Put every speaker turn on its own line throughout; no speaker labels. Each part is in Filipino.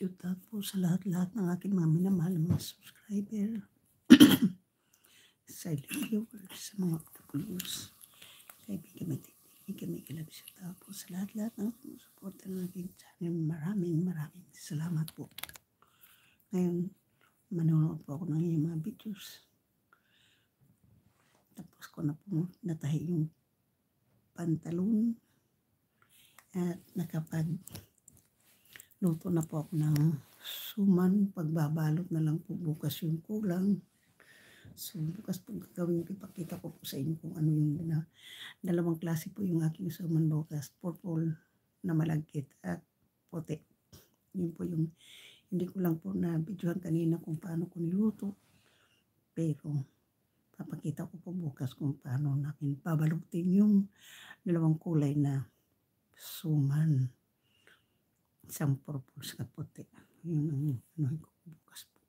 shoot out po sa lahat-lahat ng aking mga minamahal na mga subscriber, silent viewers, sa mga OFWs, kaibigan may kalab shoot out po sa lahat-lahat ng sumusuporta ng aking channel. Maraming salamat po. Ngayon, manonood po ako ng iyong mga videos. Tapos ko na po natahi yung pantalon at luto na po ako ng suman. Pagbabalot na lang po bukas yung kulang. So bukas po gagawin ko, ipakita ko po sa inyo kung ano yung dalawang klase po yung aking suman bukas. Purple na malagkit at puti. Yun po yung hindi ko lang po na videohan kanina kung paano ko niluto. Pero papakita ko po bukas kung paano natin babalutin yung dalawang kulay na suman. Isang purple sa puti. Yun ang anuhin ko bukas po.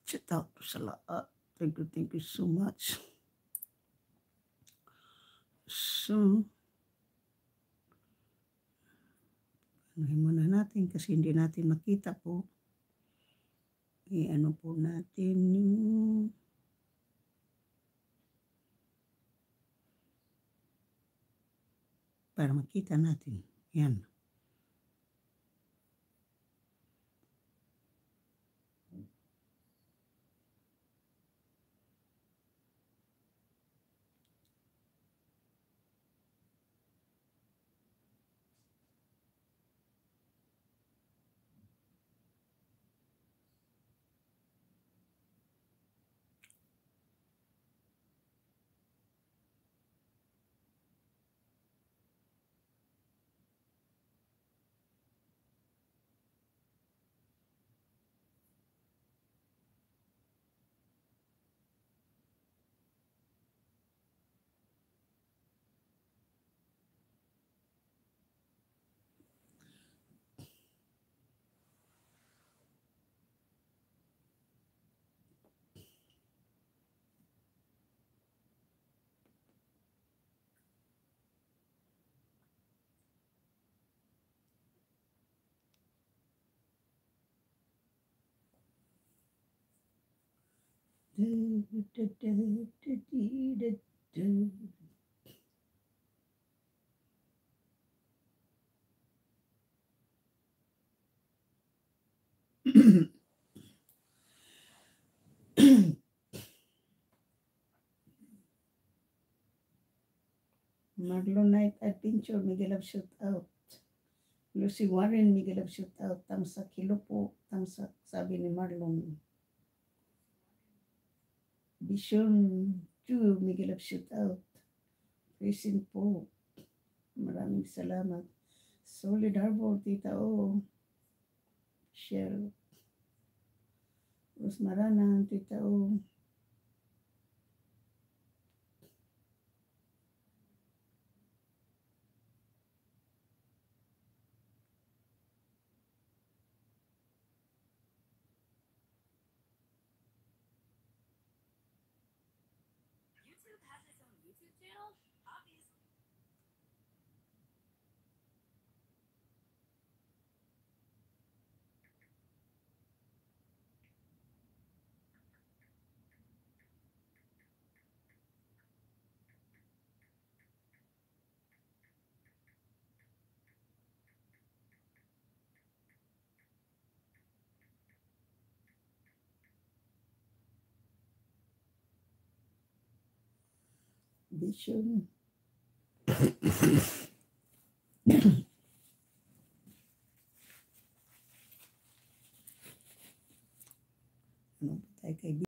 Shout out to sa lahat. Thank you so much. So, anuhin muna natin kasi hindi natin makita po. I-ano po natin yung para makita natin. Yan. Marlon Night Adventure, Miguel of shout out. Lucy Warren, Miguel of shout out. Tamsak Hilo po, Tamsak, sabi ni Marlon. Vision 2, Miguel of shout out. Present po. Maraming salamat. Solid Harbor, Tita O. Shell. Rosmarana, Tita O.
YouTube has its own YouTube channel? Obviously.
Vision.